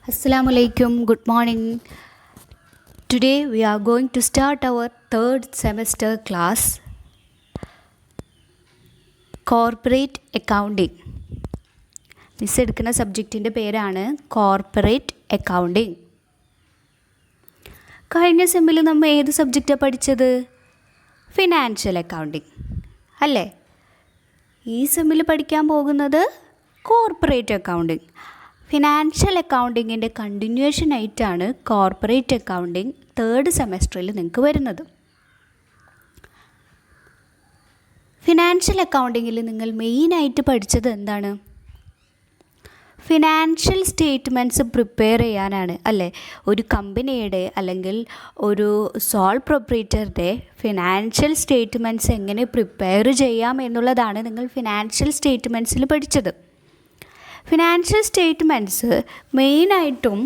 Assalamu alaikum, good morning. Today we are going to start our third semester class, Corporate Accounting. Miss എടുക്കുന്ന സബ്ജക്റ്റിൻ്റെ പേരാണ് corporate accounting. കഴിഞ്ഞ സെമ്മിൽ നമ്മൾ ഏത് സബ്ജക്റ്റാണ് പഠിച്ചത്? ഫിനാൻഷ്യൽ അക്കൗണ്ടിങ് അല്ലേ? ഈ സെമ്മിൽ പഠിക്കാൻ പോകുന്നത് കോർപ്പറേറ്റ് അക്കൗണ്ടിങ്. ഫിനാൻഷ്യൽ അക്കൗണ്ടിങ്ങിൻ്റെ കണ്ടിന്യൂവേഷൻ ആയിട്ടാണ് കോർപ്പറേറ്റ് അക്കൗണ്ടിങ് തേർഡ് സെമസ്റ്ററിൽ നിങ്ങൾക്ക് വരുന്നത്. ഫിനാൻഷ്യൽ അക്കൗണ്ടിങ്ങിൽ നിങ്ങൾ മെയിനായിട്ട് പഠിച്ചത് എന്താണ്? ഫിനാൻഷ്യൽ സ്റ്റേറ്റ്മെൻറ്റ്സ് പ്രിപ്പയർ ചെയ്യാനാണ് അല്ലേ? ഒരു കമ്പനിയുടെ അല്ലെങ്കിൽ ഒരു സോൾ പ്രൊപ്രൈറ്ററുടെ ഫിനാൻഷ്യൽ സ്റ്റേറ്റ്മെൻറ്റ്സ് എങ്ങനെ പ്രിപ്പയർ ചെയ്യാം എന്നുള്ളതാണ് നിങ്ങൾ ഫിനാൻഷ്യൽ സ്റ്റേറ്റ്മെൻറ്റ്സിൽ പഠിച്ചത്. ഫിനാൻഷ്യൽ സ്റ്റേറ്റ്മെൻറ്റ്സ് മെയിനായിട്ടും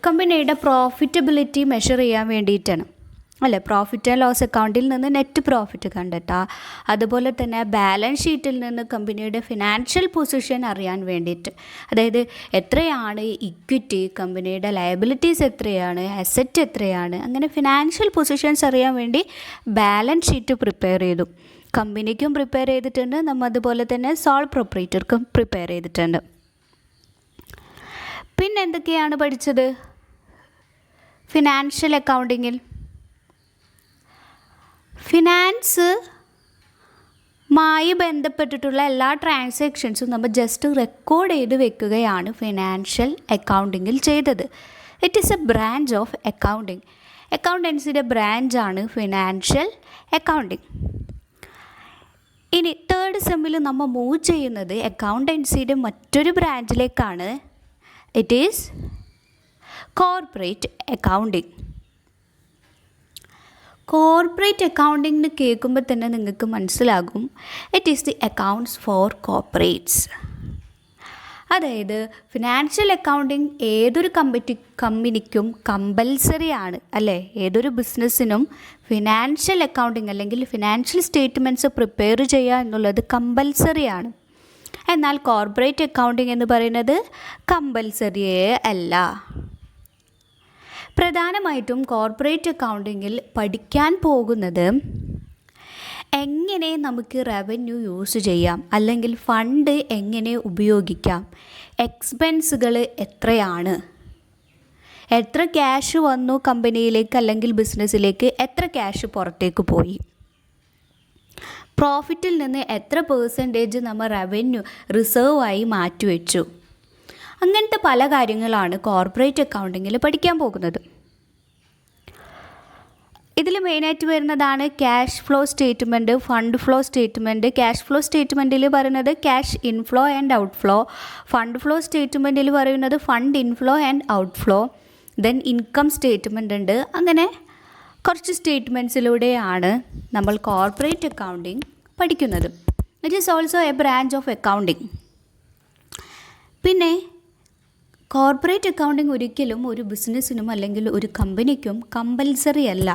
കമ്പനിയുടെ പ്രോഫിറ്റബിലിറ്റി മെഷർ ചെയ്യാൻ വേണ്ടിയിട്ടാണ് അല്ലേ? പ്രോഫിറ്റ് ആൻഡ് ലോസ് അക്കൗണ്ടിൽ നിന്ന് നെറ്റ് പ്രോഫിറ്റ് കണ്ടെത്തുക, അതുപോലെ തന്നെ ബാലൻസ് ഷീറ്റിൽ നിന്ന് കമ്പനിയുടെ ഫിനാൻഷ്യൽ പൊസിഷൻ അറിയാൻ വേണ്ടിയിട്ട്, അതായത് എത്രയാണ് ഇക്വിറ്റി, കമ്പനിയുടെ ലയബിലിറ്റീസ് എത്രയാണ്, അസറ്റ് എത്രയാണ്, അങ്ങനെ ഫിനാൻഷ്യൽ പൊസിഷൻസ് അറിയാൻ വേണ്ടി ബാലൻസ് ഷീറ്റ് പ്രിപ്പയർ ചെയ്തു. കമ്പനിക്കും പ്രിപ്പയർ ചെയ്തിട്ടുണ്ട്, നമ്മൾ അതുപോലെ തന്നെ സോൾ പ്രൊപ്രൈറ്റർക്കും പ്രിപ്പയർ ചെയ്തിട്ടുണ്ട്. പിന്നെ എന്തൊക്കെയാണ് പഠിച്ചത് ഫിനാൻഷ്യൽ അക്കൗണ്ടിങ്ങിൽ? ഫിനാൻസുമായി ബന്ധപ്പെട്ടിട്ടുള്ള എല്ലാ ട്രാൻസാക്ഷൻസും നമ്മൾ ജസ്റ്റ് റെക്കോർഡ് ചെയ്ത് വെക്കുകയാണ് ഫിനാൻഷ്യൽ അക്കൗണ്ടിങ്ങിൽ ചെയ്തത്. It is a branch of accounting. അക്കൗണ്ടൻസിയുടെ ബ്രാഞ്ചാണ് ഫിനാൻഷ്യൽ അക്കൗണ്ടിങ്. ഇനി തേർഡ് സെമ്മിൽ നമ്മൾ മൂവ് ചെയ്യുന്നത് അക്കൗണ്ടൻസിയുടെ മറ്റൊരു ബ്രാഞ്ചിലേക്കാണ്. It is corporate accounting. Corporate അക്കൗണ്ടിങ്ങിന് കേൾക്കുമ്പോൾ തന്നെ നിങ്ങൾക്ക് മനസ്സിലാകും, it is the accounts for corporates. അതായത് ഫിനാൻഷ്യൽ അക്കൗണ്ടിങ് ഏതൊരു കമ്പനിക്കും കമ്പൽസറി ആണ് അല്ലേ? ഏതൊരു ബിസിനസ്സിനും ഫിനാൻഷ്യൽ അക്കൗണ്ടിങ് അല്ലെങ്കിൽ ഫിനാൻഷ്യൽ സ്റ്റേറ്റ്മെൻറ്റ്സ് പ്രിപ്പയർ ചെയ്യുക എന്നുള്ളത് കമ്പൽസറി ആണ്. എന്നാൽ കോർപ്പറേറ്റ് അക്കൗണ്ടിങ് എന്ന് പറയുന്നത് കമ്പൽസറിയേ അല്ല. പ്രധാനമായിട്ടും കോർപ്പറേറ്റ് അക്കൗണ്ടിങ്ങിൽ പഠിക്കാൻ പോകുന്നത് എങ്ങനെ നമുക്ക് റവന്യൂ യൂസ് ചെയ്യാം, അല്ലെങ്കിൽ ഫണ്ട് എങ്ങനെ ഉപയോഗിക്കാം, എക്സ്പെൻസുകൾ എത്രയാണ്, എത്ര ക്യാഷ് വന്നു കമ്പനിയിലേക്ക് അല്ലെങ്കിൽ ബിസിനസ്സിലേക്ക്, എത്ര ക്യാഷ് പുറത്തേക്ക് പോയി, പ്രോഫിറ്റിൽ നിന്ന് എത്ര പെർസെൻറ്റേജ് നമ്മൾ റവന്യൂ റിസർവായി മാറ്റിവെച്ചു, അങ്ങനത്തെ പല കാര്യങ്ങളാണ് കോർപ്പറേറ്റ് അക്കൗണ്ടിങ്ങിൽ പഠിക്കാൻ പോകുന്നത്. ഇതിൽ മെയിനായിട്ട് വരുന്നതാണ് cash flow statement, fund flow statement. Cash flow സ്റ്റേറ്റ്മെൻറ്റിൽ പറയുന്നത് cash inflow and outflow, fund flow സ്റ്റേറ്റ്മെൻറ്റിൽ പറയുന്നത് fund inflow and outflow, then income statement ഉണ്ട്. അങ്ങനെ കുറച്ച് സ്റ്റേറ്റ്മെൻറ്റ്സിലൂടെയാണ് നമ്മൾ കോർപ്പറേറ്റ് അക്കൗണ്ടിങ് പഠിക്കുന്നത്. It is also a branch of accounting. പിന്നെ കോർപ്പറേറ്റ് അക്കൗണ്ടിങ് ഒരിക്കലും ഒരു ബിസിനസ്സിനും അല്ലെങ്കിൽ ഒരു കമ്പനിക്കും കമ്പൽസറി അല്ല,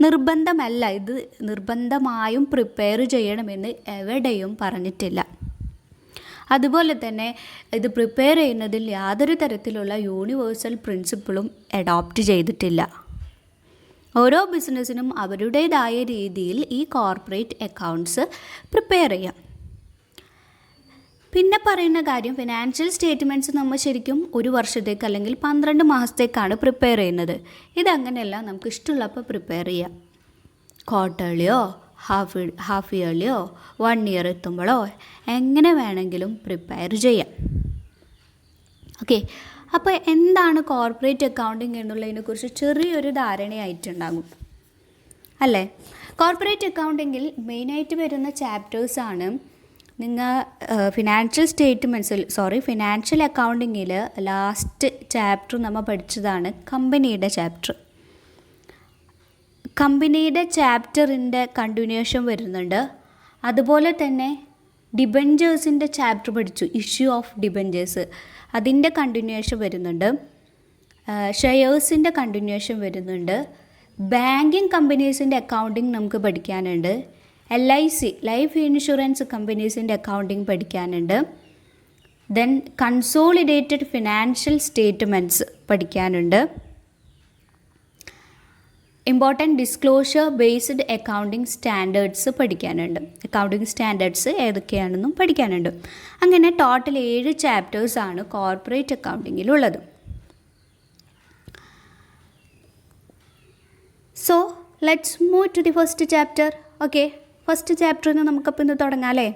നിർബന്ധമല്ല. ഇത് നിർബന്ധമായും പ്രിപ്പയർ ചെയ്യണമെന്ന് എവിടെയും പറഞ്ഞിട്ടില്ല. അതുപോലെ തന്നെ ഇത് പ്രിപ്പയർ ചെയ്യുന്നതിൽ യാതൊരു തരത്തിലുള്ള യൂണിവേഴ്സൽ പ്രിൻസിപ്പിളും അഡോപ്റ്റ് ചെയ്തിട്ടില്ല. ഓരോ ബിസിനസ്സിനും അവരുടേതായ രീതിയിൽ ഈ കോർപ്പറേറ്റ് അക്കൗണ്ട്സ് പ്രിപ്പയർ ചെയ്യാം. പിന്നെ പറയുന്ന കാര്യം, ഫിനാൻഷ്യൽ സ്റ്റേറ്റ്മെൻറ്റ്സ് നമ്മൾ ശരിക്കും ഒരു വർഷത്തേക്ക് അല്ലെങ്കിൽ 12 മാസത്തേക്കാണ് പ്രിപ്പയർ ചെയ്യുന്നത്. ഇതങ്ങനെയല്ല, നമുക്ക് ഇഷ്ടമുള്ളപ്പോൾ പ്രിപ്പയർ ചെയ്യാം. ക്വാർട്ടർലിയോ ഹാഫ് ഇയർലിയോ 1 ഇയർ എത്തുമ്പോഴോ എങ്ങനെ വേണമെങ്കിലും പ്രിപ്പയർ ചെയ്യാം. ഓക്കെ, അപ്പോൾ എന്താണ് കോർപ്പറേറ്റ് അക്കൗണ്ടിങ് എന്നുള്ളതിനെക്കുറിച്ച് ചെറിയൊരു ധാരണയായിട്ടുണ്ടാകും അല്ലേ? കോർപ്പറേറ്റ് അക്കൗണ്ടിങ്ങിൽ മെയിനായിട്ട് വരുന്ന ചാപ്റ്റേഴ്സാണ് നിങ്ങൾ ഫിനാൻഷ്യൽ അക്കൗണ്ടിങ്ങിൽ ലാസ്റ്റ് ചാപ്റ്റർ നമ്മൾ പഠിച്ചതാണ് കമ്പനിയുടെ ചാപ്റ്റർ. കമ്പനിയുടെ ചാപ്റ്ററിൻ്റെ കണ്ടിന്യൂഷൻ വരുന്നുണ്ട്. അതുപോലെ തന്നെ ഡിബഞ്ചേഴ്സിൻ്റെ ചാപ്റ്റർ പഠിച്ചു, ഇഷ്യൂ ഓഫ് ഡിബഞ്ചേഴ്സ്, അതിൻ്റെ കണ്ടിന്യൂഷൻ വരുന്നുണ്ട്. ഷെയർസിൻ്റെ കണ്ടിന്യൂഷൻ വരുന്നുണ്ട്. ബാങ്കിങ് കമ്പനീസിൻ്റെ അക്കൗണ്ടിങ് നമുക്ക് പഠിക്കാനുണ്ട്. LIC ലൈഫ് ഇൻഷുറൻസ് കമ്പനീസിൻ്റെ അക്കൗണ്ടിങ് പഠിക്കാനുണ്ട്. ദെൻ കൺസോളിഡേറ്റഡ് ഫിനാൻഷ്യൽ സ്റ്റേറ്റ്മെൻറ്റ്സ് പഠിക്കാനുണ്ട്. Important disclosure based accounting standards പഠിക്കാനുണ്ട്. അക്കൗണ്ടിങ് സ്റ്റാൻഡേർഡ്സ് ഏതൊക്കെയാണെന്നും പഠിക്കാനുണ്ട്. അങ്ങനെ ടോട്ടൽ 7 ചാപ്റ്റേഴ്സാണ് കോർപ്പറേറ്റ് അക്കൗണ്ടിങ്ങിലുള്ളത്. So let's move to the first chapter. Okay, first ചാപ്റ്ററിൽ നിന്ന് നമുക്കപ്പോൾ ഇന്ന് തുടങ്ങാം അല്ലേ.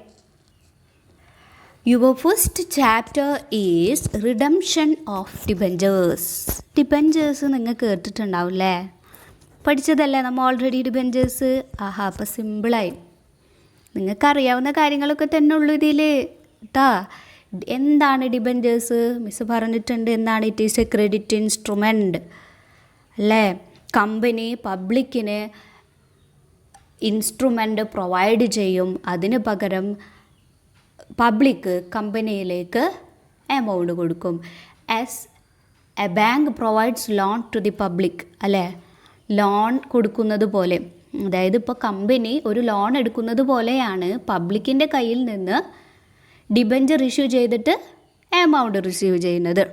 Your first chapter is redemption of debentures. Debentures നിങ്ങൾ കേട്ടിട്ടുണ്ടാവും അല്ലേ, പഠിച്ചതല്ലേ നമ്മൾ ഓൾറെഡി ഡിബഞ്ചേഴ്സ്. ആഹാ, അപ്പോൾ സിമ്പിളായി, നിങ്ങൾക്കറിയാവുന്ന കാര്യങ്ങളൊക്കെ തന്നെ ഉള്ളൂ ഇതിൽ കേട്ടാ. എന്താണ് ഡിബഞ്ചേഴ്സ്? മിസ് പറഞ്ഞിട്ടുണ്ട് എന്താണ്. It is a credit instrument അല്ലേ. കമ്പനി പബ്ലിക്കിന് ഇൻസ്ട്രുമെൻ്റ് പ്രൊവൈഡ് ചെയ്യും, അതിന് പകരം പബ്ലിക്ക് കമ്പനിയിലേക്ക് എമൗണ്ട് കൊടുക്കും. As a bank provides loan to the public അല്ലേ, ലോൺ കൊടുക്കുന്നത് പോലെ. അതായത് ഇപ്പോൾ കമ്പനി ഒരു ലോൺ എടുക്കുന്നത് പോലെയാണ് പബ്ലിക്കിൻ്റെ കയ്യിൽ നിന്ന് ഡിബഞ്ചർ ഇഷ്യൂ ചെയ്തിട്ട് എമൗണ്ട് റിസീവ് ചെയ്യുന്നത്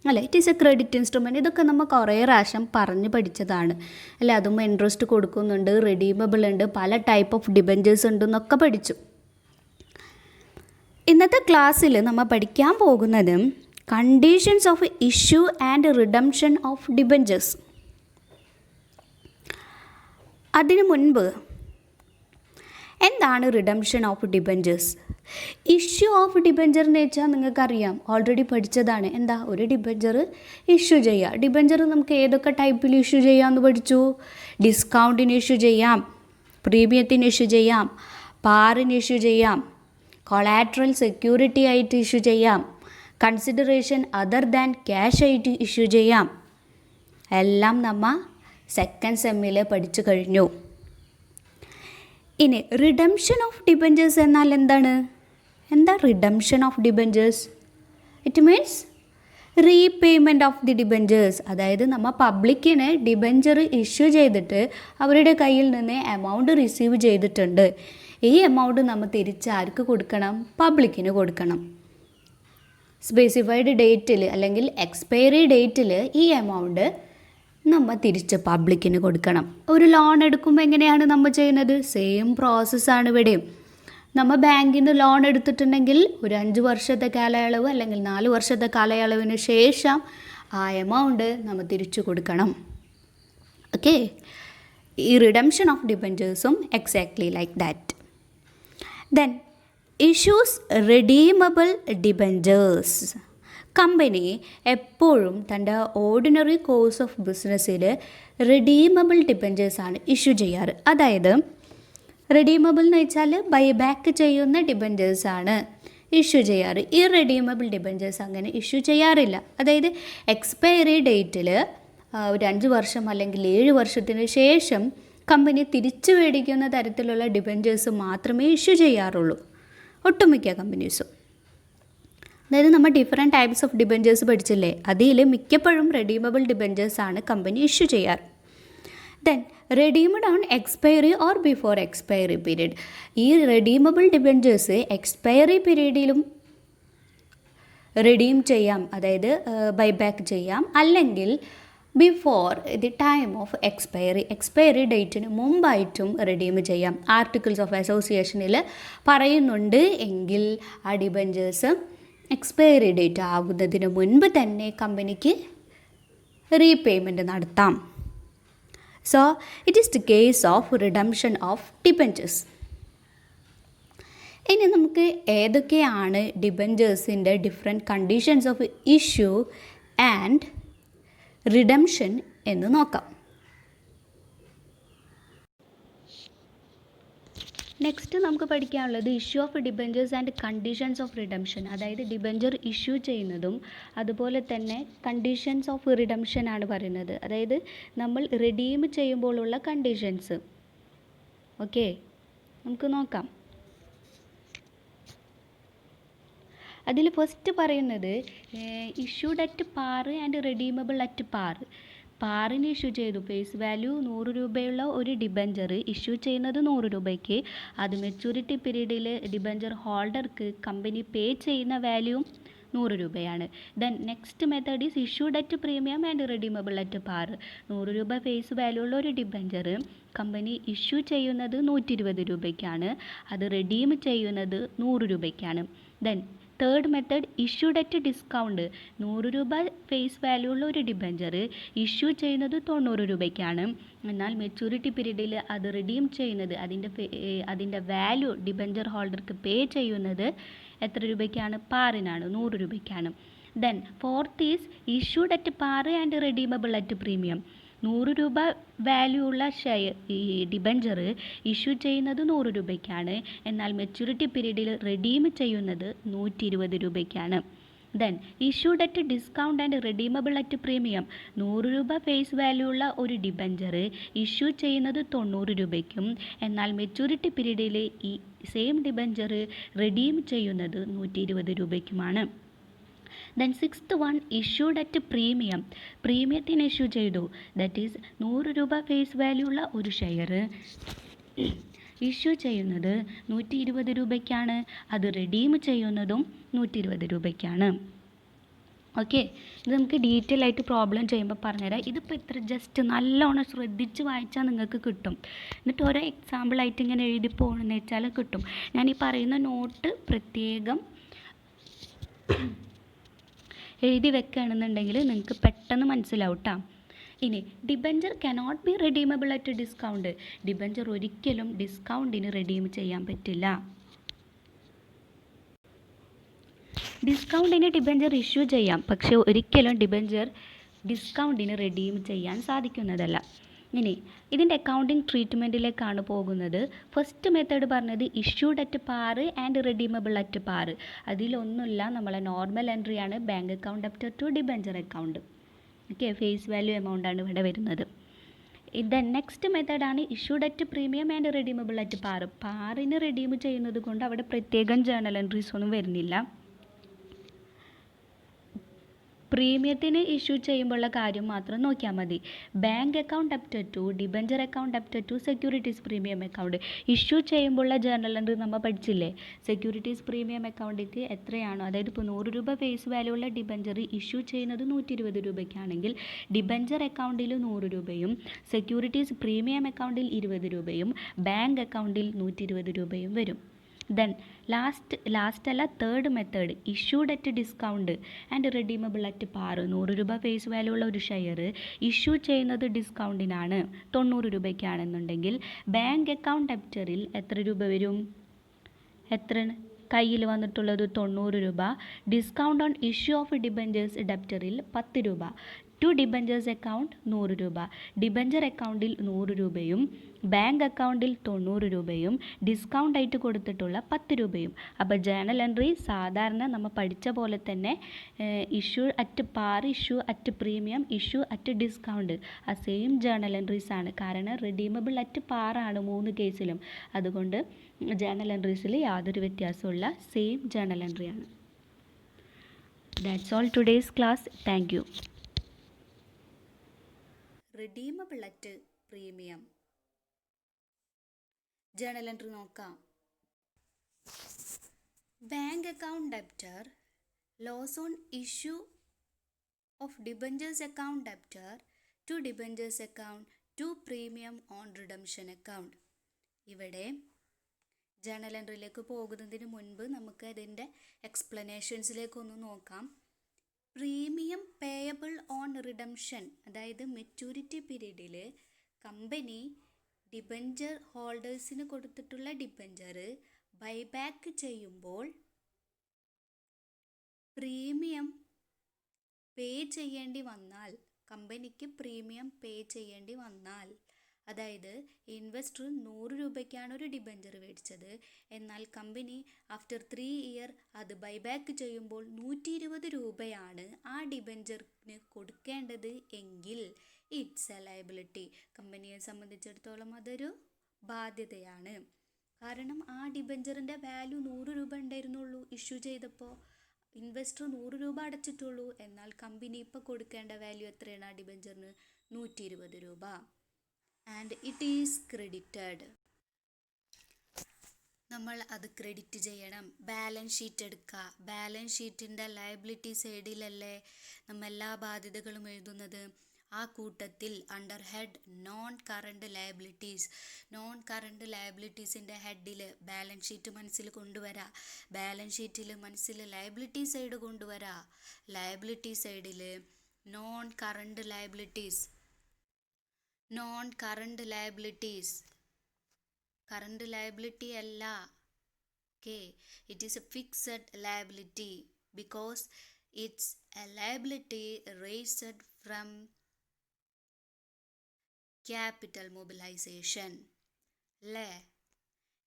അല്ലേ. It is a credit instrument. ഇതൊക്കെ നമ്മൾ കുറേ പ്രാവശ്യം പറഞ്ഞ് പഠിച്ചതാണ് അല്ലേ. അതും ഇൻട്രസ്റ്റ് കൊടുക്കുന്നുണ്ട്, റെഡീമബിൾ ഉണ്ട്, പല ടൈപ്പ് ഓഫ് ഡിബഞ്ചേഴ്സ് ഉണ്ടെന്നൊക്കെ പഠിച്ചു. ഇന്നത്തെ ക്ലാസ്സിൽ നമ്മൾ പഠിക്കാൻ പോകുന്നത് conditions of issue and redemption of debentures. അതിനു മുൻപ് എന്താണ് redemption of debentures? Issue of debenture എന്ന് വെച്ചാൽ നിങ്ങൾക്കറിയാം, ഓൾറെഡി പഠിച്ചതാണ്. എന്താ, ഒരു ഡിബഞ്ചർ ഇഷ്യൂ ചെയ്യുക. ഡിബഞ്ചർ നമുക്ക് ഏതൊക്കെ ടൈപ്പിൽ ഇഷ്യൂ ചെയ്യാമെന്ന് പഠിച്ചു. ഡിസ്കൗണ്ടിന് ഇഷ്യൂ ചെയ്യാം, പ്രീമിയത്തിന് ഇഷ്യൂ ചെയ്യാം, പാറിന് ഇഷ്യൂ ചെയ്യാം, കൊളാട്രൽ സെക്യൂരിറ്റി ആയിട്ട് ഇഷ്യൂ ചെയ്യാം, കൺസിഡറേഷൻ അതർ ദാൻ ക്യാഷ് ആയിട്ട് ഇഷ്യൂ ചെയ്യാം. എല്ലാം നമ്മൾ സെക്കൻഡ് സെമ്മിൽ പഠിച്ചു കഴിഞ്ഞു. ഇനി റിഡംഷൻ ഓഫ് ഡിബഞ്ചേഴ്സ് എന്നാൽ എന്താണ്? എന്താ redemption of debentures? It means repayment of the debentures. അതായത് നമ്മൾ പബ്ലിക്കിന് ഡിബഞ്ചർ ഇഷ്യൂ ചെയ്തിട്ട് അവരുടെ കയ്യിൽ നിന്ന് എമൗണ്ട് റിസീവ് ചെയ്തിട്ടുണ്ട്. ഈ എമൗണ്ട് നമ്മൾ തിരിച്ച് ആർക്ക് കൊടുക്കണം? പബ്ലിക്കിന് കൊടുക്കണം. സ്പെസിഫൈഡ് ഡേറ്റിൽ അല്ലെങ്കിൽ എക്സ്പയറി ഡേറ്റിൽ ഈ എമൗണ്ട് നമ്മൾ തിരിച്ച് പബ്ലിക്കിന് കൊടുക്കണം. ഒരു ലോൺ എടുക്കുമ്പോൾ എങ്ങനെയാണ് നമ്മൾ ചെയ്യുന്നത്? സെയിം പ്രോസസ്സാണ് ഇവിടെയും. നമ്മൾ ബാങ്കിൽ നിന്ന് ലോൺ എടുത്തിട്ടുണ്ടെങ്കിൽ ഒരു 5 വർഷത്തെ കാലയളവ് അല്ലെങ്കിൽ 4 വർഷത്തെ കാലയളവിന് ശേഷം ആ എമൗണ്ട് നമ്മൾ തിരിച്ചു കൊടുക്കണം. ഓക്കെ, ഈ റിഡംഷൻ ഓഫ് ഡിബഞ്ചേഴ്സും exactly like that. Then issues redeemable debentures. Company എപ്പോഴും തൻ്റെ ഓർഡിനറി കോഴ്സ് ഓഫ് ബിസിനസ്സിൽ റെഡീമബിൾ ഡിബഞ്ചേഴ്സാണ് ഇഷ്യൂ ചെയ്യാറ്. അതായത് റെഡീമബിൾ എന്ന് വെച്ചാൽ ബൈബാക്ക് ചെയ്യുന്ന ഡിബഞ്ചേഴ്സാണ് ഇഷ്യൂ ചെയ്യാറ്. ഈ റെഡീമബിൾ ഡിബഞ്ചേഴ്സ് അങ്ങനെ ഇഷ്യൂ ചെയ്യാറില്ല. അതായത് എക്സ്പയറി ഡേറ്റിൽ ഒരു 5 വർഷം അല്ലെങ്കിൽ 7 വർഷത്തിന് ശേഷം കമ്പനി തിരിച്ചു മേടിക്കുന്ന തരത്തിലുള്ള ഡിബഞ്ചേഴ്സ് മാത്രമേ ഇഷ്യൂ ചെയ്യാറുള്ളൂ ഒട്ടുമിക്ക കമ്പനീസും. അതായത് നമ്മൾ ഡിഫറെൻറ്റ് ടൈപ്സ് ഓഫ് ഡിബഞ്ചേഴ്സ് പഠിച്ചില്ലേ, അതിൽ മിക്കപ്പോഴും റെഡീമബിൾ ഡിബഞ്ചേഴ്സാണ് കമ്പനി ഇഷ്യൂ ചെയ്യാറ്. Then redeemed on expiry or before expiry period. ഈ റെഡീമബിൾ ഡിബഞ്ചേഴ്സ് എക്സ്പയറി പീരീഡിലും റെഡീം ചെയ്യാം, അതായത് ബൈബാക്ക് ചെയ്യാം, അല്ലെങ്കിൽ before the time of expiry ഡേറ്റിന് മുമ്പായിട്ടും റെഡീം ചെയ്യാം. ആർട്ടിക്കിൾസ് ഓഫ് അസോസിയേഷനിൽ പറയുന്നുണ്ട് എങ്കിൽ ആ ഡിബഞ്ചേഴ്സ് എക്സ്പയറി ഡേറ്റ് ആകുന്നതിന് മുൻപ് തന്നെ കമ്പനിക്ക് റീപേയ്മെൻറ്റ് നടത്താം. So it is the case of redemption of debentures. ഇനി നമുക്ക് ഏതൊക്കെയാണ് ഡിബഞ്ചേഴ്സിൻ്റെ different conditions of issue and redemption എന്ന് നോക്കാം. നെക്സ്റ്റ് നമുക്ക് പഠിക്കാനുള്ളത് issue of debentures and conditions of redemption. അതായത് ഡിബഞ്ചർ ഇഷ്യൂ ചെയ്യുന്നതും അതുപോലെ തന്നെ കണ്ടീഷൻസ് ഓഫ് റിഡംഷൻ ആണ് പറയുന്നത്. അതായത് നമ്മൾ റിഡീം ചെയ്യുമ്പോഴുള്ള കണ്ടീഷൻസ്. ഓക്കെ, നമുക്ക് നോക്കാം. അതിൽ ഫസ്റ്റ് പറയുന്നത് issued at par and redeemable at par. പാറിന് ഇഷ്യൂ ചെയ്തു. ഫേസ് വാല്യൂ 100 രൂപയുള്ള ഒരു ഡിബഞ്ചർ ഇഷ്യൂ ചെയ്യുന്നത് 100 രൂപയ്ക്ക്. അത് മെച്യൂരിറ്റി പീരീഡിൽ ഡിബഞ്ചർ ഹോൾഡർക്ക് കമ്പനി പേ ചെയ്യുന്ന വാല്യൂ 100 രൂപയാണ്. Then next method is issued at premium and redeemable at par. 100 രൂപ ഫേസ് വാല്യൂ ഉള്ള ഒരു ഡിബഞ്ചർ കമ്പനി ഇഷ്യൂ ചെയ്യുന്നത് 120 രൂപയ്ക്കാണ്. അത് റെഡീം ചെയ്യുന്നത് 100 രൂപയ്ക്കാണ്. Then third method issued at discount. 100 രൂപ ഫേസ് വാല്യൂ ഉള്ള ഒരു ഡിബഞ്ചർ ഇഷ്യൂ ചെയ്യുന്നത് 90 രൂപയ്ക്കാണ്. എന്നാൽ മെച്യൂരിറ്റി പീരീഡിൽ അത് റിഡീം ചെയ്യുന്നത് അതിൻ്റെ വാല്യൂ ഡിബഞ്ചർ ഹോൾഡർക്ക് പേ ചെയ്യുന്നത് എത്ര രൂപയ്ക്കാണ്? പാറിനാണ്, 100 രൂപയ്ക്കാണ്. Then fourth is issued at par and redeemable at premium. 100 രൂപ വാല്യൂ ഉള്ള ഈ ഡിബഞ്ചർ ഇഷ്യൂ ചെയ്യുന്നത് 100 രൂപയ്ക്കാണ്. എന്നാൽ മെച്യൂരിറ്റി പീരീഡിൽ റെഡീം ചെയ്യുന്നത് 120 രൂപയ്ക്കാണ്. Then issued at discount and redeemable at premium. 100 രൂപ ഫേസ് വാല്യൂ ഉള്ള ഒരു ഡിബഞ്ചർ ഇഷ്യൂ ചെയ്യുന്നത് 90 രൂപയ്ക്കും. എന്നാൽ മെച്യൂരിറ്റി പീരീഡിൽ ഈ സെയിം ഡിബഞ്ചർ റെഡീം ചെയ്യുന്നത് 120 രൂപയ്ക്കുമാണ്. Then sixth one issued at premium. പ്രീമിയത്തിന് ഇഷ്യൂ ചെയ്തു. ദാറ്റ് ഈസ് 100 രൂപ ഫേസ് വാല്യൂ ഉള്ള ഒരു ഷെയർ ഇഷ്യൂ ചെയ്യുന്നത് 120 രൂപയ്ക്കാണ്. അത് റെഡീം ചെയ്യുന്നതും 120 രൂപയ്ക്കാണ്. ഓക്കെ, ഇത് നമുക്ക് ഡീറ്റെയിൽ ആയിട്ട് പ്രോബ്ലം ചെയ്യുമ്പോൾ പറഞ്ഞുതരാം. ഇതിപ്പോൾ ഇത്ര ജസ്റ്റ് നല്ലോണം ശ്രദ്ധിച്ച് വായിച്ചാൽ നിങ്ങൾക്ക് കിട്ടും. എന്നിട്ട് ഓരോ എക്സാമ്പിളായിട്ട് ഇങ്ങനെ എഴുതി പോകണമെന്ന് വെച്ചാൽ കിട്ടും. ഞാൻ ഈ പറയുന്ന നോട്ട് പ്രത്യേകം എഴുതി വെക്കുകയാണെന്നുണ്ടെങ്കിൽ നിങ്ങൾക്ക് പെട്ടെന്ന് മനസ്സിലാവും കേട്ടോ. ഇനി debenture cannot be redeemable at discount. Debenture ഒരിക്കലും ഡിസ്കൗണ്ടിന് റെഡീം ചെയ്യാൻ പറ്റില്ല. ഡിസ്കൗണ്ടിന് ഡിബഞ്ചർ ഇഷ്യൂ ചെയ്യാം, പക്ഷേ ഒരിക്കലും ഡിബഞ്ചർ ഡിസ്കൗണ്ടിന് റെഡീം ചെയ്യാൻ സാധിക്കുന്നതല്ല. ഇനി ഇതിൻ്റെ അക്കൗണ്ടിങ് ട്രീറ്റ്മെൻറ്റിലേക്കാണ് പോകുന്നത്. ഫസ്റ്റ് മെത്തേഡ് പറഞ്ഞത് issued at par and redeemable at par. അതിലൊന്നുമില്ല, നമ്മളെ നോർമൽ എൻട്രിയാണ് bank account debtor to debenture account. Okay, face value എമൗണ്ടാണ് ഇവിടെ വരുന്നത്. ദെൻ നെക്സ്റ്റ് മെത്തേഡാണ് issued at premium and redeemable at par. പാറിന് റെഡീം ചെയ്യുന്നത് കൊണ്ട് അവിടെ പ്രത്യേകം ജേർണൽ എൻട്രീസ് ഒന്നും വരുന്നില്ല. പ്രീമിയത്തിന് ഇഷ്യൂ ചെയ്യുമ്പോഴുള്ള കാര്യം മാത്രം നോക്കിയാൽ മതി. Bank account debtor to debenture account debtor to securities premium account issue ചെയ്യുമ്പോഴുള്ള ജേർണൽ എൻട്രി നമ്മൾ പഠിച്ചില്ലേ? സെക്യൂരിറ്റീസ് പ്രീമിയം അക്കൗണ്ടിലേക്ക് എത്രയാണോ, അതായത് ഇപ്പോൾ 100 രൂപ ഫേസ് വാല്യൂ ഉള്ള ഡിബഞ്ചർ ഇഷ്യൂ ചെയ്യുന്നത് 120 രൂപയ്ക്കാണെങ്കിൽ ഡിബഞ്ചർ അക്കൗണ്ടിൽ 100 രൂപയും സെക്യൂരിറ്റീസ് പ്രീമിയം അക്കൗണ്ടിൽ 20 രൂപയും ബാങ്ക് അക്കൗണ്ടിൽ 120 രൂപയും വരും. ദെൻ ലാസ്റ്റ് അല്ല third method issued at discount and redeemable at par. 100 രൂപ ഫേസ് വാല്യൂ ഉള്ള ഒരു ഷെയർ ഇഷ്യൂ ചെയ്യുന്നത് ഡിസ്കൗണ്ടിനാണ്, 90 രൂപയ്ക്കാണെന്നുണ്ടെങ്കിൽ ബാങ്ക് അക്കൗണ്ട് അപ്റ്ററിൽ എത്ര രൂപ വരും? എത്ര കയ്യിൽ വന്നിട്ടുള്ളത്? 90 രൂപ. Discount on issue of debentures ഡെപ്റ്ററിൽ 10 രൂപ. ടു ഡിബഞ്ചേഴ്സ് അക്കൗണ്ട് 100 രൂപ. ഡിബഞ്ചർ അക്കൗണ്ടിൽ 100 രൂപയും ബാങ്ക് അക്കൗണ്ടിൽ 90 രൂപയും ഡിസ്കൗണ്ട് ആയിട്ട് കൊടുത്തിട്ടുള്ള 10 രൂപയും. അപ്പോൾ ജേർണൽ എൻട്രി സാധാരണ നമ്മൾ പഠിച്ച പോലെ തന്നെ issue at par, issue at premium, issue at discount ആ സെയിം ജേർണൽ എൻട്രീസ് ആണ്. കാരണം റെഡീമബിൾ അറ്റ് പാർ ആണ് 3 കേസിലും. അതുകൊണ്ട് ജേർണൽ എൻട്രീസിൽ യാതൊരു വ്യത്യാസമുള്ള സെയിം ജേർണൽ എൻട്രിയാണ്. That's all today's class. Thank you. Redeemable at premium journal entry നോക്കാം. Bank account debtor loss on issue of debentures account debtor to debentures account to premium on redemption account. ഇവിടെ journal എൻട്രിയിലേക്ക് പോകുന്നതിന് മുൻപ് നമുക്ക് അതിൻ്റെ എക്സ്പ്ലനേഷൻസിലേക്കൊന്ന് നോക്കാം. പ്രീമിയം പേയബിൾ ഓൺ റിഡംഷൻ, അതായത് മെച്യൂരിറ്റി പീരീഡിൽ കമ്പനി ഡിബഞ്ചർ ഹോൾഡേഴ്സിന് കൊടുത്തിട്ടുള്ള ഡിബഞ്ചർ ബൈബാക്ക് ചെയ്യുമ്പോൾ പ്രീമിയം പേ ചെയ്യേണ്ടി വന്നാൽ, കമ്പനിക്ക് പ്രീമിയം പേ ചെയ്യേണ്ടി വന്നാൽ, അതായത് ഇൻവെസ്റ്റർ 100 രൂപയ്ക്കാണ് ഒരു ഡിബഞ്ചർ മേടിച്ചത്, എന്നാൽ കമ്പനി ആഫ്റ്റർ 3 ഇയർ അത് ബൈബാക്ക് ചെയ്യുമ്പോൾ 120 രൂപയാണ് ആ ഡിബഞ്ചറിന് കൊടുക്കേണ്ടത് എങ്കിൽ ഇറ്റ്സ് എ ലയബിലിറ്റി. കമ്പനിയെ സംബന്ധിച്ചിടത്തോളം അതൊരു ബാധ്യതയാണ്. കാരണം ആ ഡിബഞ്ചറിൻ്റെ വാല്യൂ 100 രൂപ ഉണ്ടായിരുന്നുള്ളൂ ഇഷ്യൂ ചെയ്തപ്പോൾ. ഇൻവെസ്റ്റർ 100 രൂപ അടച്ചിട്ടുള്ളൂ, എന്നാൽ കമ്പനി ഇപ്പോൾ കൊടുക്കേണ്ട വാല്യൂ എത്രയാണ് ആ ഡിബഞ്ചറിന്? 120 രൂപ. And it is credited. നമ്മൾ അത് ക്രെഡിറ്റ് ചെയ്യണം. ബാലൻസ് ഷീറ്റ് എടുക്കുക. ബാലൻസ് ഷീറ്റിൻ്റെ ലയബിലിറ്റി സൈഡിലല്ലേ നമ്മൾ എല്ലാ ബാധ്യതകളും എഴുതുന്നത്. ആ കൂട്ടത്തിൽ അണ്ടർ ഹെഡ് നോൺ കറണ്ട് ലയബിലിറ്റീസിൻ്റെ ഹെഡിൽ ബാലൻസ് ഷീറ്റ് മനസ്സിൽ കൊണ്ടുവരാം. ബാലൻസ് ഷീറ്റിൽ മനസ്സിൽ ലയബിലിറ്റി സൈഡ് കൊണ്ടുവരാം. ലയബിലിറ്റി സൈഡിൽ non current liabilities current liability അല്ല. Okay, it is a fixed liability because it's a liability raised from capital mobilisation അല്ലേ?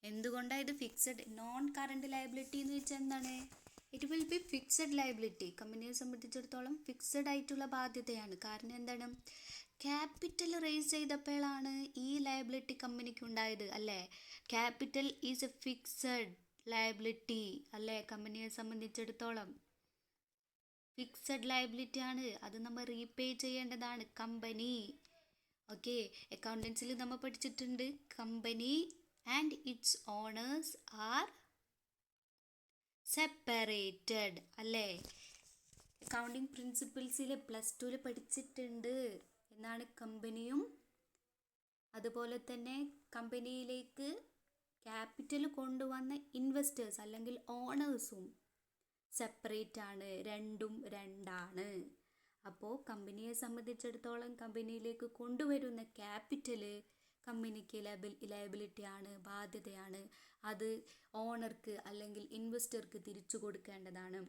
എന്തുകൊണ്ടാണ് ഇത് ഫിക്സഡ്? നോൺ കറണ്ട് ലയബിലിറ്റി എന്ന് വെച്ചാൽ എന്താണ്? It will be fixed liability. കമ്പനിയെ സംബന്ധിച്ചിടത്തോളം ഫിക്സഡ് ആയിട്ടുള്ള ബാധ്യതയാണ്. കാരണം എന്താണ്? ക്യാപിറ്റൽ റേസ് ചെയ്തപ്പോഴാണ് ഈ ലയബിലിറ്റി കമ്പനിക്ക് ഉണ്ടായത് അല്ലേ? Capital is a fixed liability അല്ലേ? കമ്പനിയെ സംബന്ധിച്ചിടത്തോളം ഫിക്സഡ് ലയബിലിറ്റി ആണ്. അത് നമ്മൾ റീപേ ചെയ്യേണ്ടതാണ് കമ്പനി. ഓക്കെ, അക്കൗണ്ടൻസിൽ നമ്മൾ പഠിച്ചിട്ടുണ്ട് company and its owners are separated അല്ലേ? അക്കൗണ്ടിങ് പ്രിൻസിപ്പിൾസിൽ +2 പഠിച്ചിട്ടുണ്ട്. എന്നാണ് കമ്പനിയും അതുപോലെ തന്നെ കമ്പനിയിലേക്ക് ക്യാപിറ്റൽ കൊണ്ടുവന്ന ഇൻവെസ്റ്റേഴ്സ് അല്ലെങ്കിൽ ഓണേഴ്സും സെപ്പറേറ്റ് ആണ്, രണ്ടും രണ്ടാണ്. അപ്പോൾ കമ്പനിയെ സംബന്ധിച്ചിടത്തോളം കമ്പനിയിലേക്ക് കൊണ്ടുവരുന്ന ക്യാപിറ്റൽ കമ്പനിക്ക് ലയബിലിറ്റി ആണ്, ബാധ്യതയാണ്. അത് ഓണർക്ക് അല്ലെങ്കിൽ ഇൻവെസ്റ്റർക്ക് തിരിച്ചു കൊടുക്കേണ്ടതാണ്.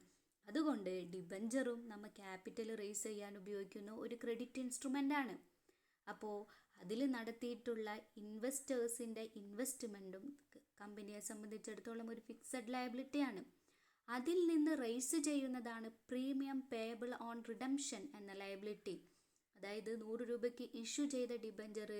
അതുകൊണ്ട് ഡിബഞ്ചറും നമ്മൾ ക്യാപിറ്റൽ റേസ് ചെയ്യാൻ ഉപയോഗിക്കുന്ന ഒരു ക്രെഡിറ്റ് ഇൻസ്ട്രുമെൻ്റ് ആണ്. അപ്പോൾ അതിൽ നടത്തിയിട്ടുള്ള ഇൻവെസ്റ്റേഴ്സിൻ്റെ ഇൻവെസ്റ്റ്മെൻറ്റും കമ്പനിയെ സംബന്ധിച്ചിടത്തോളം ഒരു ഫിക്സഡ് ലയബിലിറ്റിയാണ്. അതിൽ നിന്ന് റേസ് ചെയ്യുന്നതാണ് പ്രീമിയം പേയബിൾ ഓൺ റിഡംഷൻ എന്ന ലയബിലിറ്റി. അതായത് 100 രൂപയ്ക്ക് ഇഷ്യൂ ചെയ്ത ഡിബഞ്ചർ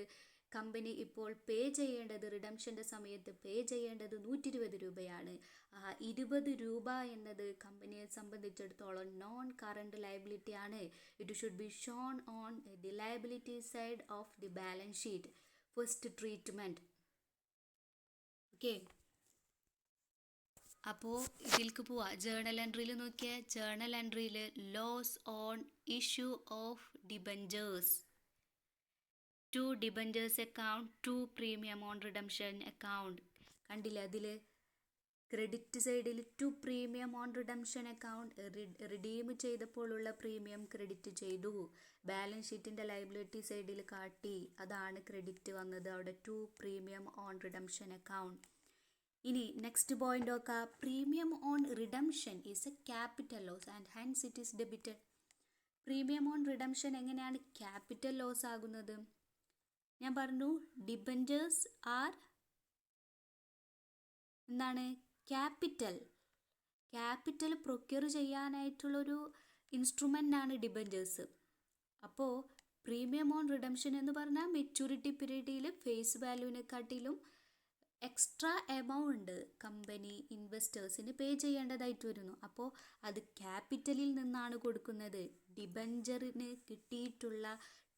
കമ്പനി ഇപ്പോൾ പേ ചെയ്യേണ്ടത്, റിഡംഷൻ്റെ സമയത്ത് പേ ചെയ്യേണ്ടത് 120 രൂപയാണ്. ആ 20 രൂപ എന്നത് കമ്പനിയെ സംബന്ധിച്ചിടത്തോളം നോൺ കറണ്ട് ലയബിലിറ്റി ആണ്. It should be shown on the liability side of the balance sheet first treatment. Okay, അപ്പോൾ ഇതിലേക്ക് പോവാം. ജേണൽ എൻട്രിയിൽ നോക്കിയാൽ ജേണൽ എൻട്രിയിൽ loss on issue of debentures, 2 debentures account, 2 premium on redemption account. കണ്ടില്ല, അതിൽ credit സൈഡിൽ 2 premium on redemption account redeem ചെയ്തപ്പോഴുള്ള പ്രീമിയം ക്രെഡിറ്റ് ചെയ്തു. ബാലൻസ് ഷീറ്റിൻ്റെ ലയബിലിറ്റി സൈഡിൽ കാട്ടി, അതാണ് ക്രെഡിറ്റ് വന്നത് അവിടെ, 2 പ്രീമിയം ഓൺ റിഡംഷൻ അക്കൗണ്ട്. ഇനി നെക്സ്റ്റ് പോയിന്റ് നോക്കാം. Premium on redemption is a capital loss and hence it is debited. Premium on redemption എങ്ങനെയാണ് ക്യാപിറ്റൽ ലോസ് ആകുന്നത്? ഞാൻ പറഞ്ഞു ഡിബഞ്ചേഴ്സ് ആർ എന്താണ്? ക്യാപിറ്റൽ പ്രൊക്യൂർ ചെയ്യാനായിട്ടുള്ളൊരു ഇൻസ്ട്രുമെൻ്റ് ആണ് ഡിബഞ്ചേഴ്സ്. അപ്പോൾ പ്രീമിയം ഓൺ റിഡംഷൻ എന്ന് പറഞ്ഞാൽ മെച്യൂരിറ്റി പീരീഡിൽ ഫേസ് വാല്യൂവിനെക്കാട്ടിലും എക്സ്ട്രാ എമൗണ്ട് കമ്പനി ഇൻവെസ്റ്റേഴ്സിന് പേ ചെയ്യേണ്ടതായിട്ട് വരുന്നു. അപ്പോൾ അത് ക്യാപിറ്റലിൽ നിന്നാണ് കൊടുക്കുന്നത്. ഡിബഞ്ചറിന് കിട്ടിയിട്ടുള്ള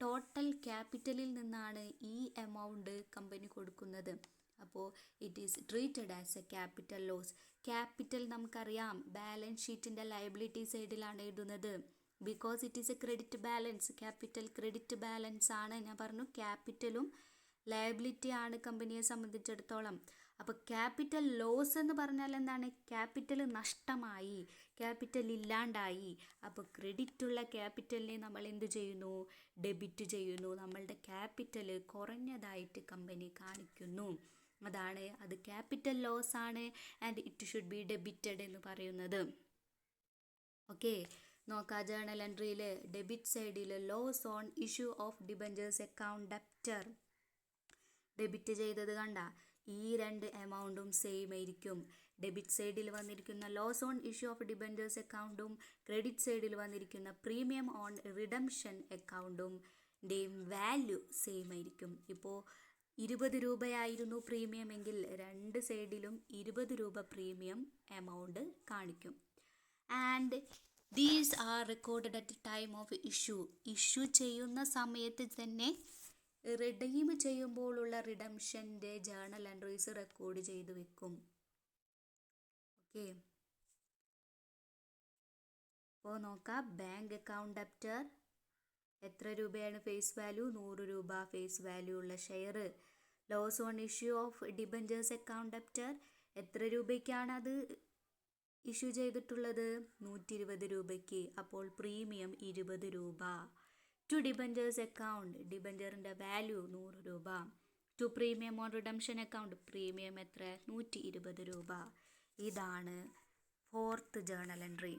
ടോട്ടൽ ക്യാപിറ്റലിൽ നിന്നാണ് ഈ എമൗണ്ട് കമ്പനി കൊടുക്കുന്നത്. അപ്പോൾ it is treated as a capital loss. Capital നമുക്കറിയാം ബാലൻസ് ഷീറ്റിൻ്റെ ലയബിലിറ്റി സൈഡിലാണ് എഴുതുന്നത്. Because it is a credit balance. Capital credit balance ആണ്. ഞാൻ പറഞ്ഞു ക്യാപിറ്റലും ലയബിലിറ്റി ആണ് കമ്പനിയെ സംബന്ധിച്ചിടത്തോളം. അപ്പോൾ ക്യാപിറ്റൽ ലോസ് എന്ന് പറഞ്ഞാൽ എന്താണ്? ക്യാപിറ്റൽ നഷ്ടമായി, ക്യാപിറ്റൽ ഇല്ലാണ്ടായി. അപ്പോൾ ക്രെഡിറ്റുള്ള ക്യാപിറ്റലിനെ നമ്മൾ എന്ത് ചെയ്യുന്നു? ഡെബിറ്റ് ചെയ്യുന്നു. നമ്മളുടെ ക്യാപിറ്റൽ കുറഞ്ഞതായിട്ട് കമ്പനി കാണിക്കുന്നു. അതാണ് അത് ക്യാപിറ്റൽ ലോസ് ആണ് and it should be debited എന്ന് പറയുന്നത്. ഓക്കെ, നോക്കാം ജേണൽ എൻട്രിയിൽ ഡെബിറ്റ് സൈഡിൽ loss on issue of debentures account debtor. Debit ചെയ്തത് കണ്ട, ഈ 2 എമൗണ്ടും സെയിം ആയിരിക്കും. ഡെബിറ്റ് സൈഡിൽ വന്നിരിക്കുന്ന loss on issue of debentures അക്കൗണ്ടും ക്രെഡിറ്റ് സൈഡിൽ വന്നിരിക്കുന്ന പ്രീമിയം ഓൺ റിഡംഷൻ അക്കൗണ്ടും വാല്യൂ സെയിം ആയിരിക്കും. ഇപ്പോൾ 20 രൂപയായിരുന്നു പ്രീമിയം എങ്കിൽ 2 സൈഡിലും 20 രൂപ പ്രീമിയം എമൗണ്ട് കാണിക്കും. And these are recorded at time of issue ചെയ്യുന്ന സമയത്ത് തന്നെ റിഡീം ചെയ്യുമ്പോഴുള്ള റിഡംഷൻ്റെ ജേർണൽ എൻട്രീസ് റെക്കോർഡ് ചെയ്ത് വെക്കും. ഓക്കെ, അപ്പോൾ നോക്കാം. ബാങ്ക് അക്കൗണ്ട് ഡെപ്റ്റർ എത്ര രൂപയാണ് ഫേസ് വാല്യൂ? 100 രൂപ ഫേസ് വാല്യൂ ഉള്ള share. Loss on issue of debentures account debtor എത്ര രൂപയ്ക്കാണ് അത് ഇഷ്യൂ ചെയ്തിട്ടുള്ളത്? 120 രൂപയ്ക്ക്. അപ്പോൾ പ്രീമിയം 20 രൂപ. ടു ഡിബഞ്ചേഴ്സ് അക്കൗണ്ട്, ഡിബഞ്ചറിൻ്റെ വാല്യൂ 100 രൂപ. To premium on redemption account, premium എത്ര? 120 രൂപ. ഇതാണ് 4th journal entry.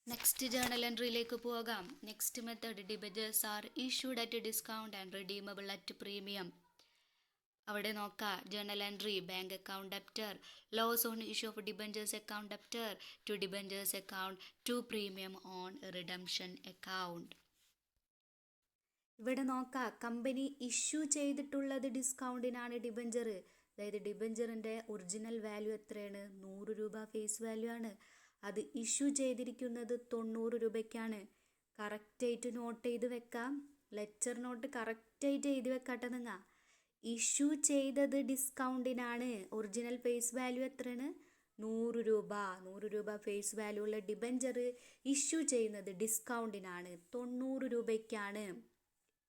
Next journal എൻട്രിയിലേക്ക് പോകാം. Next method, debentures are issued at discount and redeemable at premium. അവിടെ നോക്കാം. Journal entry, bank account debtor, loss on issue of debentures account debtor, to debentures account, to premium on redemption account. ഇവിടെ നോക്കാം. Company issue ചെയ്തിട്ടുള്ളത് ഡിസ്കൗണ്ടിനാണ് debenture. അതായത് ഡിബഞ്ചറിൻ്റെ original value എത്രയാണ്? 100 രൂപ face value ആണ്. അത് ഇഷ്യൂ ചെയ്തിരിക്കുന്നത് 90 രൂപയ്ക്കാണ്. കറക്റ്റായിട്ട് നോട്ട് ചെയ്ത് വെക്കാം. ലെക്ചർ നോട്ട് കറക്റ്റായിട്ട് എഴുതി വെക്കാട്ടെ നിങ്ങൾ. ഇഷ്യൂ ചെയ്തത് ഡിസ്കൗണ്ടിനാണ്. ഒറിജിനൽ ഫേസ് വാല്യൂ എത്രയാണ്? 100 രൂപ. 100 രൂപ ഫേസ് വാല്യൂ ഉള്ള ഡിബഞ്ചർ ഇഷ്യൂ ചെയ്യുന്നത് ഡിസ്കൗണ്ടിനാണ്, 90 രൂപയ്ക്കാണ്.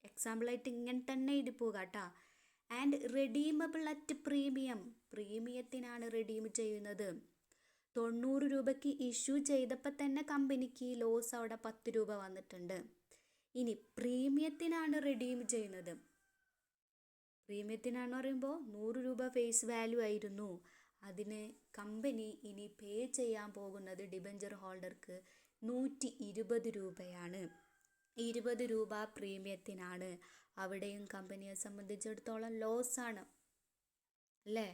എക്സാമ്പിളായിട്ട് ഇങ്ങനെ തന്നെ എഴുതി പോകുക കേട്ടോ. ആൻഡ് റെഡീമബിൾ അറ്റ് പ്രീമിയം, പ്രീമിയത്തിനാണ് റെഡീം ചെയ്യുന്നത്. 90 രൂപയ്ക്ക് ഇഷ്യൂ ചെയ്തപ്പോൾ തന്നെ കമ്പനിക്ക് ലോസ് അവിടെ 10 രൂപ വന്നിട്ടുണ്ട്. ഇനി പ്രീമിയത്തിനാണ് റെഡീം ചെയ്യുന്നത്. പ്രീമിയത്തിനാണെന്ന് പറയുമ്പോൾ 100 രൂപ ഫേസ് വാല്യൂ ആയിരുന്നു. അതിന് കമ്പനി ഇനി പേ ചെയ്യാൻ പോകുന്നത് ഡിബഞ്ചർ ഹോൾഡർക്ക് 120 രൂപയാണ്. 20 രൂപ പ്രീമിയത്തിനാണ്. അവിടെയും കമ്പനിയെ സംബന്ധിച്ചിടത്തോളം ലോസ് ആണ് അല്ലേ?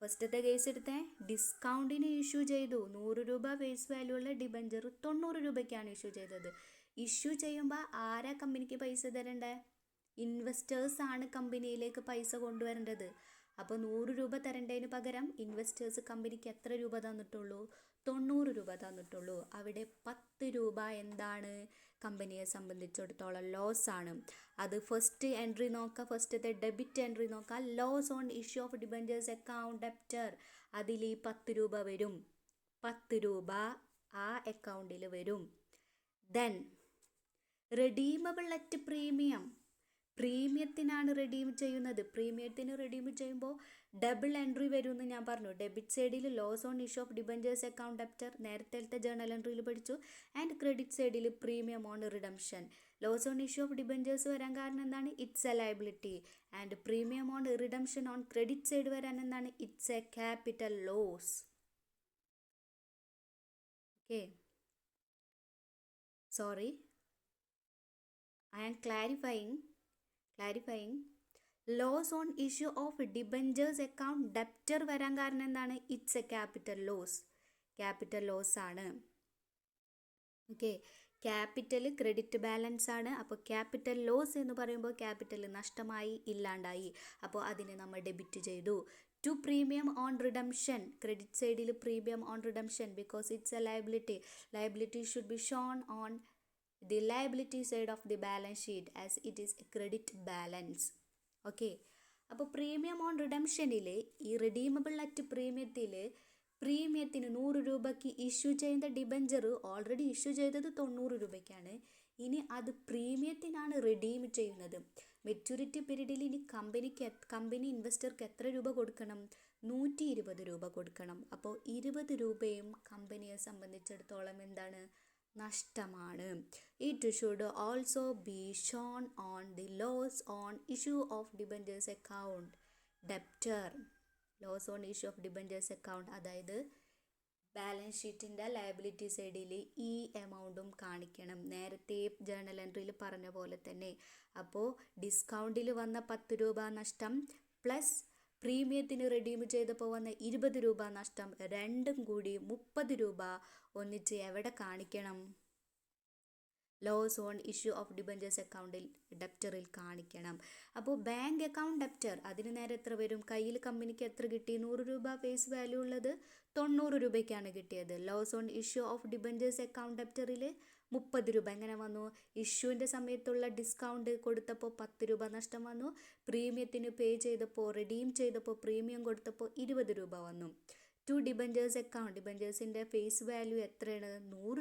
ഫസ്റ്റത്തെ കേസ് എടുത്തേ. ഡിസ്കൗണ്ടിന് ഇഷ്യൂ ചെയ്തു. 100 രൂപ ഫേസ് വാല്യൂ ഉള്ള ഡിബഞ്ചർ 90 രൂപയ്ക്കാണ് ഇഷ്യൂ ചെയ്തത്. ഇഷ്യൂ ചെയ്യുമ്പോൾ ആരാ കമ്പനിക്ക് പൈസ തരണ്ടേ? ഇൻവെസ്റ്റേഴ്സ് ആണ് കമ്പനിയിലേക്ക് പൈസ കൊണ്ടുവരേണ്ടത്. അപ്പോൾ 100 രൂപ തരേണ്ടതിന് പകരം ഇൻവെസ്റ്റേഴ്സ് കമ്പനിക്ക് എത്ര രൂപ തന്നിട്ടുള്ളൂ? 90 രൂപ തന്നിട്ടുള്ളൂ. അവിടെ 10 രൂപ എന്താണ്? കമ്പനിയെ സംബന്ധിച്ചിടത്തോളം ലോസ് ആണ്. അത് ഫസ്റ്റ് എൻട്രി നോക്കാം. ഫസ്റ്റത്തെ ഡെബിറ്റ് എൻട്രി നോക്കാം. Loss on issue of debentures account debtor, അതിൽ ഈ 10 രൂപ വരും. 10 രൂപ ആ അക്കൗണ്ടിൽ വരും. ദെൻ റെഡീമബിൾ അറ്റ് പ്രീമിയം, പ്രീമിയത്തിനാണ് റെഡീം ചെയ്യുന്നത്. പ്രീമിയത്തിന് റെഡീം ചെയ്യുമ്പോൾ ഡബിൾ എൻട്രി വരുമെന്ന് ഞാൻ പറഞ്ഞു. ഡെബിറ്റ് സൈഡിൽ loss on issue of debentures account debtor നേരത്തെ ജേർണൽ എൻട്രിയിൽ പഠിച്ചു. ആൻഡ് ക്രെഡിറ്റ് സൈഡിൽ premium on redemption. Loss on issue of debentures വരാൻ കാരണം എന്താണ്? It's a liability. And premium on redemption on credit side വരാൻ എന്താണ്? It's a capital loss. Okay, sorry, I am clarifying. Loss on issue of debentures account debtor വരാൻ കാരണം എന്താണ്? It's a capital loss ആണ്. Okay, capital credit balance ആണ്. അപ്പോൾ capital loss എന്ന് പറയുമ്പോൾ ക്യാപിറ്റൽ നഷ്ടമായി, ഇല്ലാണ്ടായി. അപ്പോൾ അതിനെ നമ്മൾ ഡെബിറ്റ് ചെയ്തു. To premium on redemption, credit സൈഡിൽ premium on redemption because it's a liability should be shown on the liability side of the balance sheet as it is a credit balance. Okay, അപ്പോൾ premium on റിഡംഷനിൽ ഈ redeemable at പ്രീമിയത്തിന് 100 രൂപയ്ക്ക് issue ചെയ്യുന്ന debenture already issue ചെയ്തത് 90 രൂപയ്ക്കാണ്. ഇനി അത് പ്രീമിയത്തിനാണ് redeem ചെയ്യുന്നത്. Maturity പീരീഡിൽ ഇനി കമ്പനി ഇൻവെസ്റ്റർക്ക് എത്ര രൂപ കൊടുക്കണം? 120 രൂപ കൊടുക്കണം. അപ്പോൾ 20 രൂപയും കമ്പനിയെ സംബന്ധിച്ചിടത്തോളം എന്താണ്? നഷ്ടമാണ്. It should also be shown on the loss on issue of debentures account debtor. Loss on issue of debentures account, അതായത് ബാലൻസ് ഷീറ്റിൻ്റെ ലയബിലിറ്റി സൈഡിൽ ഈ എമൗണ്ടും കാണിക്കണം. നേരത്തെ ജേർണൽ എൻട്രിയിൽ പറഞ്ഞ പോലെ തന്നെ. അപ്പോൾ ഡിസ്കൗണ്ടിൽ വന്ന 10 രൂപ നഷ്ടം പ്ലസ് പ്രീമിയത്തിന് റെഡീം ചെയ്തപ്പോൾ വന്ന 20 രൂപ നഷ്ടം, രണ്ടും കൂടി 30 രൂപ ഒന്നിച്ച് എവിടെ കാണിക്കണം? Loss on issue of debentures അക്കൗണ്ടിൽ ഡെപ്റ്ററിൽ കാണിക്കണം. അപ്പോൾ ബാങ്ക് അക്കൗണ്ട് ഡെപ്റ്റർ അതിന് നേരെ എത്ര വരും? കയ്യിൽ കമ്പനിക്ക് എത്ര കിട്ടി? 100 രൂപ ഫേസ് വാല്യൂ ഉള്ളത് 90 രൂപയ്ക്കാണ് കിട്ടിയത്. Loss on issue of debentures account ഡെപ്റ്ററിൽ 30 രൂപ. എങ്ങനെ വന്നു? ഇഷ്യൂവിൻ്റെ സമയത്തുള്ള ഡിസ്കൗണ്ട് കൊടുത്തപ്പോൾ 10 രൂപ നഷ്ടം വന്നു. പ്രീമിയത്തിന് പേ ചെയ്തപ്പോൾ റിഡീം ചെയ്തപ്പോൾ പ്രീമിയം കൊടുത്തപ്പോൾ 20 രൂപ വന്നു. ടു ഡിബഞ്ചേഴ്സ് അക്കൗണ്ട് ഡിബഞ്ചേഴ്സിൻ്റെ ഫേസ് വാല്യൂ എത്രയാണ്? 100